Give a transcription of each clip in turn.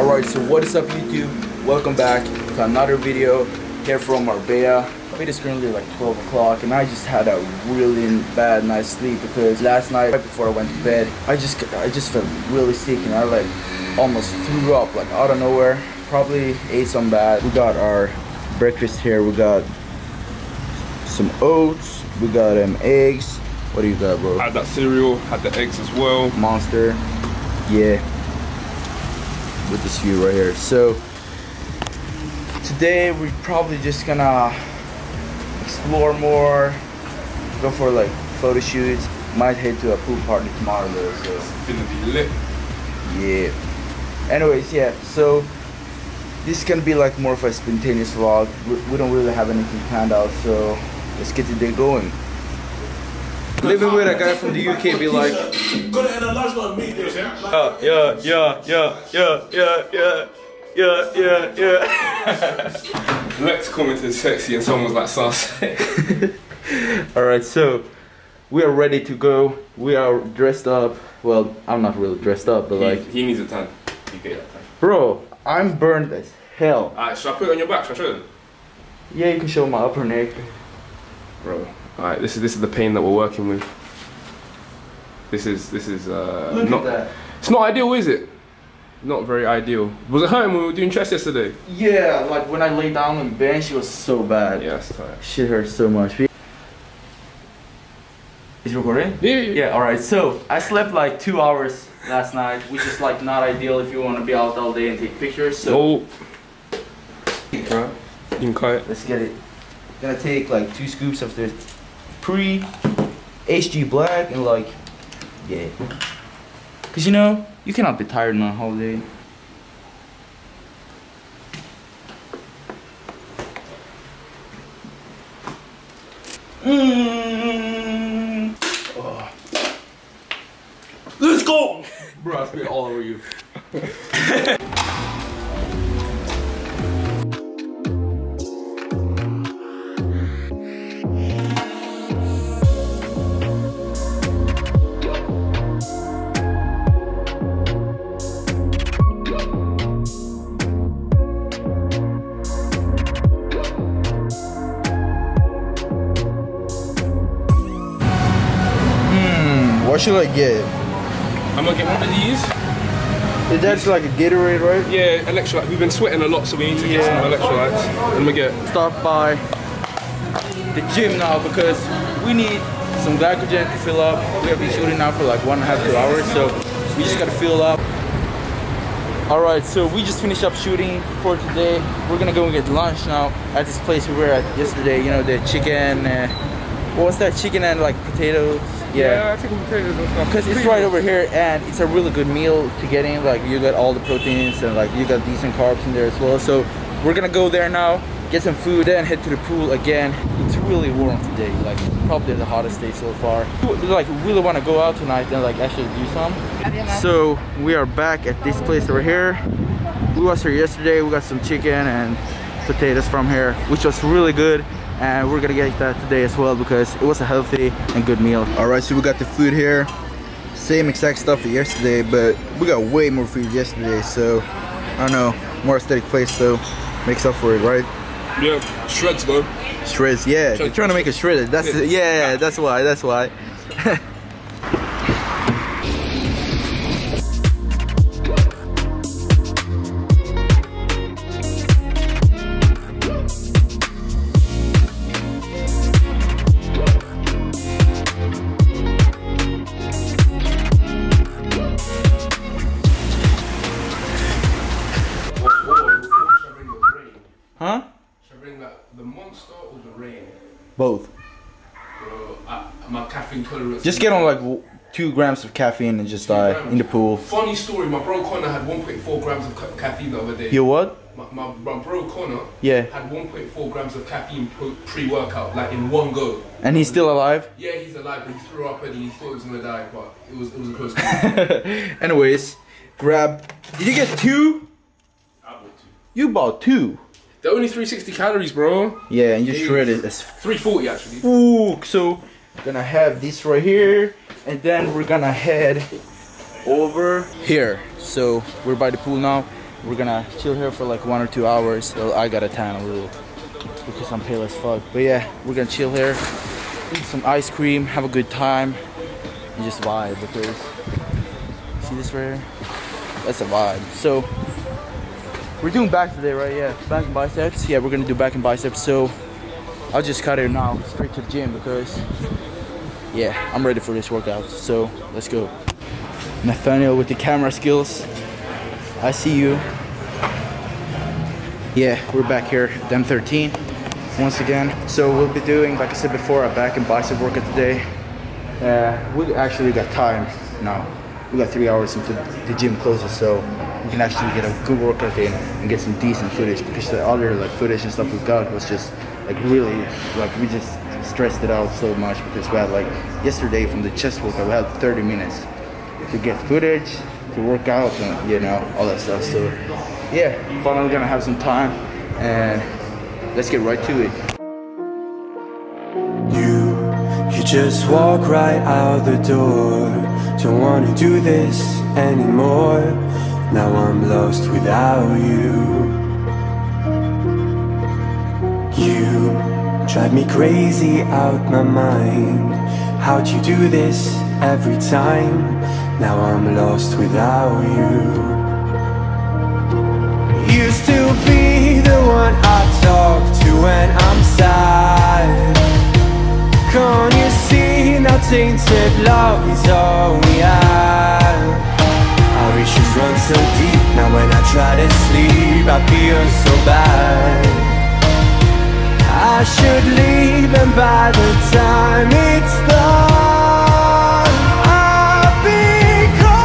Alright, so what is up YouTube? Welcome back to another video here from Marbella. It is currently like 12 o'clock and I just had a really bad night's sleep because last night right before I went to bed I just felt really sick and I like almost threw up like out of nowhere. Probably ate some bad. We got our breakfast here. We got some oats, we got eggs. What do you got, bro? I had that cereal, had the eggs as well. Monster, yeah, with this view right here. So today we're probably just gonna explore more, go for like photo shoots. Might head to a pool party tomorrow though, so It's gonna be lit. yeah. Anyways, yeah, so this is gonna be like more of a spontaneous vlog. We don't really have anything planned out, so let's get the day going. Living with a guy from the UK be like, yeah. Lex commented sexy and someone was like sus. Alright, so we are ready to go. We are dressed up. Well, I'm not really dressed up, but like he needs a tan. You get that tan. bro, I'm burned as hell. Alright, should I put it on your back? Should I show them? Yeah, you can show my upper neck. Bro. Alright, this is the pain that we're working with. This is Look not at that. It's not ideal, is it? Not very ideal. Was it hurting when we were doing chest yesterday? Yeah, like when I lay down on the bench, it was so bad. Yeah, it's tight. Shit hurts so much. Is it recording? Yeah. Alright, so I slept like 2 hours last night, which is like not ideal if you want to be out all day and take pictures. So Oh. Right. You can cut it. let's get it. Gonna take like 2 scoops of this pre-HG black and like, yeah. Cause you know, you cannot be tired on a holiday. Oh. Let's go! Bro, I spit all over you. What should I get? I'm gonna get one of these. Is that like a Gatorade, right? Yeah, electrolyte. We've been sweating a lot, so we need to get some electrolytes. And we get Stop by the gym now because we need some glycogen to fill up. We have been shooting now for like 1.5 to 2 hours, so we just gotta fill up. Alright, so we just finished up shooting for today. We're gonna go and get lunch now at this place we were at yesterday. You know, the chicken, what was that? Chicken and like potatoes. yeah, chicken potatoes and stuff. Because it's right over here and it's a really good meal to get in. Like you got all the proteins and like you got decent carbs in there as well. So we're gonna go there now, get some food, then head to the pool again. It's really warm today, like probably the hottest day so far. Like really want to go out tonight and like actually do some. So we are back at this place over here. We was here yesterday. We got some chicken and potatoes from here, which was really good. And we're gonna get that today as well because it was a healthy and good meal. All right, so we got the food here. Same exact stuff as yesterday, but we got way more food yesterday. So I don't know, more aesthetic place, so makes up for it, right? Yeah, shreds though. Shreds, yeah. They're trying to make it shredded. That's yeah, that's why. That's why. Huh? Should I bring the monster or the rain? Both. Bro, my caffeine tolerance. Just get on like 2 grams of caffeine and just die in the pool. Funny story, my bro Connor had 1.4 grams of caffeine the other day. You what? My bro Connor Yeah. had 1.4 grams of caffeine pre-workout, like in one go. And he's still alive? Yeah, he's alive, but he threw up and he thought he was gonna die, but it was a close call. Anyways, grab. Did you get 2? I bought 2. You bought 2. They're only 360 calories, bro. Yeah, and you shred it as 340 actually. Ooh, so gonna have this right here, and then we're gonna head over here. So we're by the pool now, we're gonna chill here for like 1 or 2 hours. Well, I gotta tan a little because I'm pale as fuck. But yeah, we're gonna chill here, eat some ice cream, have a good time, and just vibe. Because see this right here? That's a vibe. So we're doing back today, right? Yeah, back and biceps. Yeah, we're gonna do back and biceps. So I'll just cut it now, straight to the gym, because yeah, I'm ready for this workout. So let's go. Nathaniel with the camera skills. I see you. Yeah, we're back here at M13 once again. So we'll be doing, like I said before, a back and bicep workout today. We actually got time now. We got 3 hours until the gym closes, so we can actually get a good workout in and get some decent footage, because the other like footage and stuff we got was just like really, like we just stressed it out so much, because we had like yesterday from the chest workout we had 30 minutes to get footage, to work out, and you know, all that stuff. So yeah, finally gonna have some time, and let's get right to it. You just walk right out the door. Don't wanna do this anymore. Now I'm lost without you. You drive me crazy out my mind. How'd you do this every time? Now I'm lost without you. Used to be the one I talk to when I'm sad. Can't you see now tainted love is all we have? Our issues run so deep, now when I try to sleep I feel so bad. I should leave, and by the time it's done I'll be gone.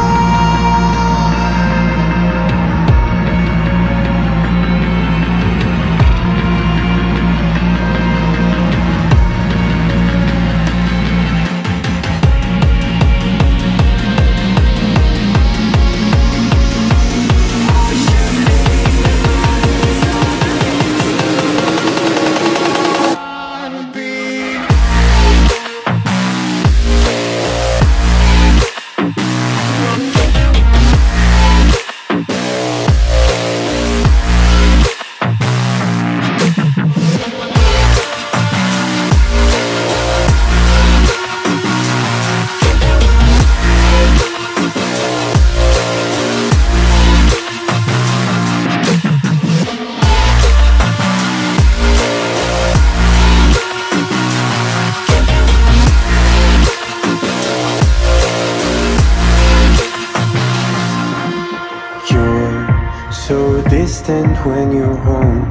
Distant when you're home,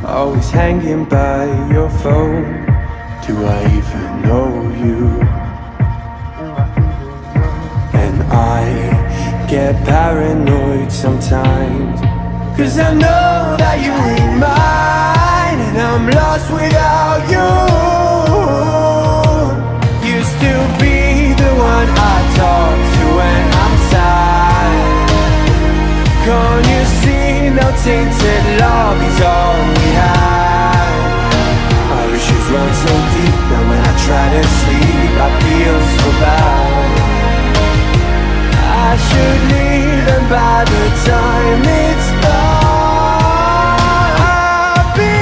always hanging by your phone. Do I even know you? And I get paranoid sometimes, 'cause I know that you ain't mine, and I'm lost without you. Used to be the one I talk to when I'm sad. Can't you see now tainted love is all we have? Our issues run so deep, now when I try to sleep I feel so bad. I should leave, and by the time it's done I'll be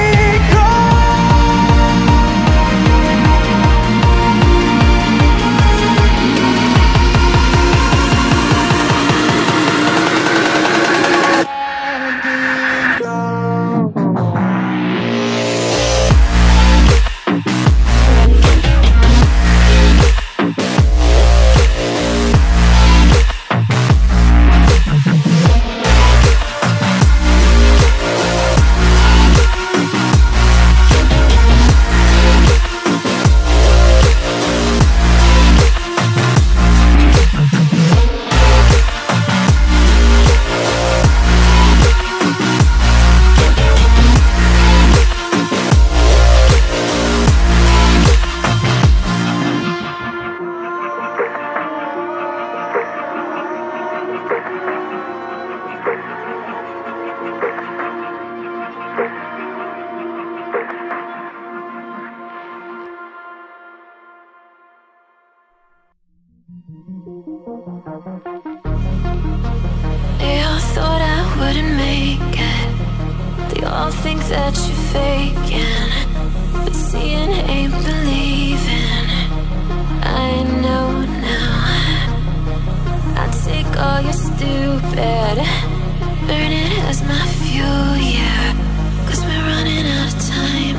couldn't make it. They all think that you're faking, but seeing ain't believing. I know now. I take all your stupid, burn it as my fuel, yeah. Cause we're running out of time,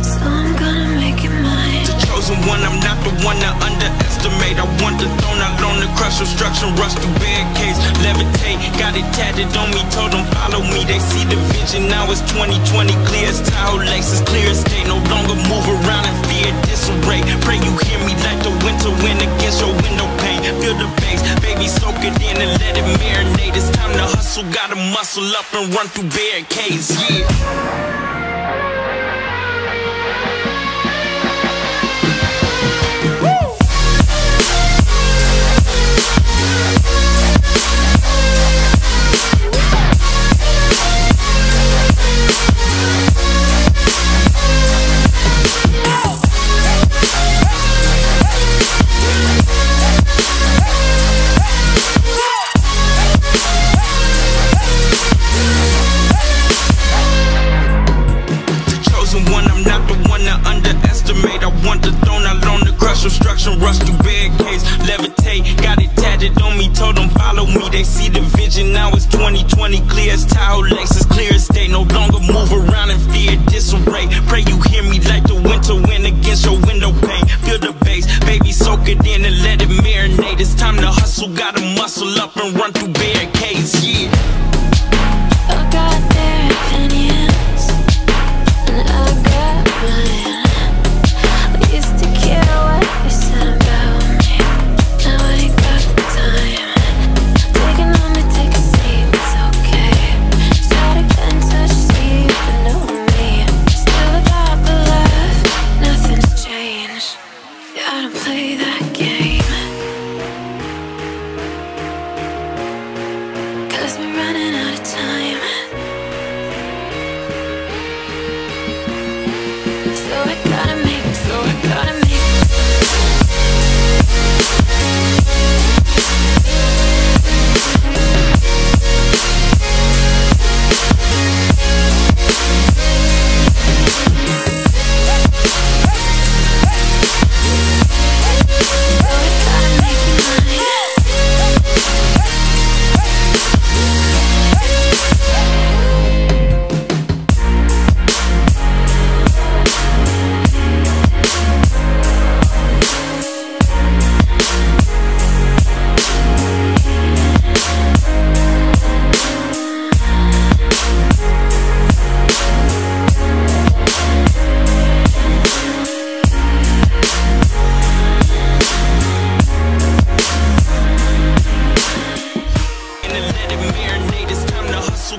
so I'm gonna make it mine. The chosen one, I'm not the one to underestimate. I want the throne, I learn to crush obstruction, rush through barricades, levitate. Got it tatted on me, told them follow me. They see the vision, now it's 2020, clear as Tahoe Lakes, clear as day. No longer move around in fear, disarray. Pray you hear me like the winter wind against your window pane. Feel the bass, baby, soak it in and let it marinate. It's time to hustle, gotta muscle up and run through barricades, yeah. Obstruction, rush through barricades, levitate. Got it tatted on me, told them follow me. They see the vision, now it's 2020, clear as Tahoe Lakes, as clear as day. No longer move around in fear, disarray. Pray you hear me like the winter wind against your window pane. Feel the bass, baby, soak it in and let it marinate. It's time to hustle, gotta muscle up and run through barricades, yeah. I got their opinions, and I got mine. I used to care what you said about me, now I ain't got the time. Taking on to take a seat, it's okay. Start again, touch, see if you know me. Still got the love, nothing's changed. Gotta play that game, cause we're running out of time. So I gotta make it, so I gotta make it.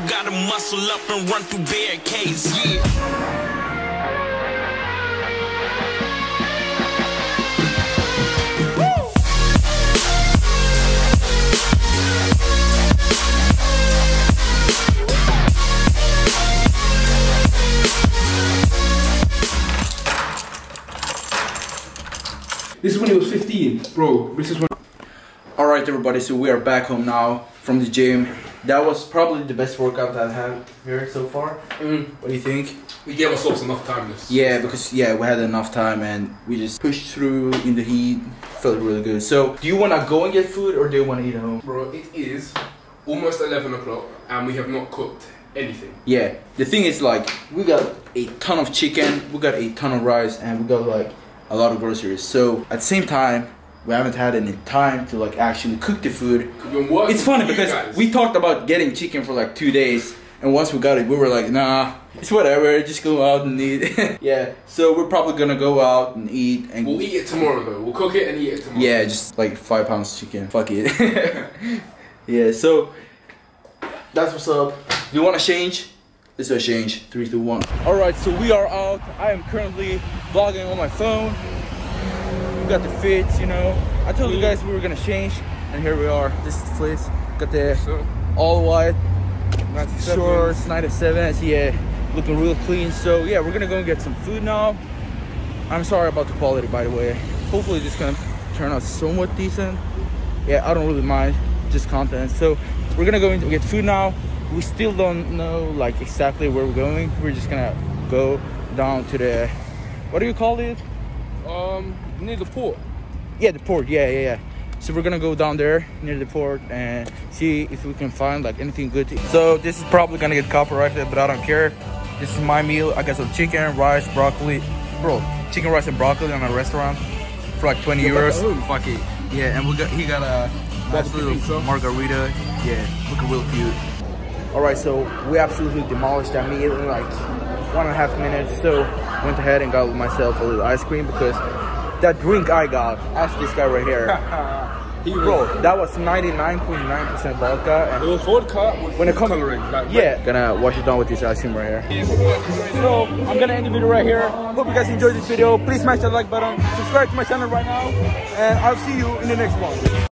Gotta muscle up and run through barricades, yeah. This is when he was 15, bro. This is when. Alright everybody, so we are back home now from the gym. That was probably the best workout I've had here so far. What do you think? We gave ourselves enough time. Yeah, because we had enough time and we just pushed through in the heat. Felt really good. So, do you want to go and get food or do you want to eat at home? Bro, it is almost 11 o'clock and we have not cooked anything. Yeah, the thing is like, we got a ton of chicken, we got a ton of rice, and we got like a lot of groceries. So, at the same time, we haven't had any time to like actually cook the food. It's funny because we talked about getting chicken for like 2 days, and once we got it, we were like, nah, it's whatever, just go out and eat. Yeah, so we're probably gonna go out and eat. And we'll eat it tomorrow though. We'll cook it and eat it tomorrow. Yeah, just like 5 pounds chicken. Fuck it. Yeah, so that's what's up. Do you want to change? This is a change. 3, 2, 1. All right, so we are out. I am currently vlogging on my phone. Got the fits, you know. I told you guys we were gonna change, and here we are. This is the place. Got the all white shorts, 97s. Yeah, looking real clean. So yeah, we're gonna go and get some food now. I'm sorry about the quality, by the way. Hopefully this is gonna turn out somewhat decent. Yeah, I don't really mind, just content. So we're gonna go and get food now, we still don't know like exactly where we're going. We're just gonna go down to the, what do you call it? Near the port. Yeah, the port. Yeah. So we're gonna go down there near the port and see if we can find like anything good to eat. So this is probably gonna get copyrighted, but I don't care. This is my meal. I got some chicken, rice, broccoli. Bro, chicken, rice, and broccoli on a restaurant for like 20 euros. Fuck it. Yeah, and he got a nice little margarita. Yeah, looking real cute. All right, so we absolutely demolished that meal in like 1.5 minutes. So went ahead and got myself a little ice cream because that drink I got, ask this guy right here. Bro, that was 99.9% vodka. And it was vodka with when it comes coloring. Like yeah, gonna wash it down with this ice cream right here. So I'm gonna end the video right here. Hope you guys enjoyed this video. Please smash that like button, subscribe to my channel right now, and I'll see you in the next one.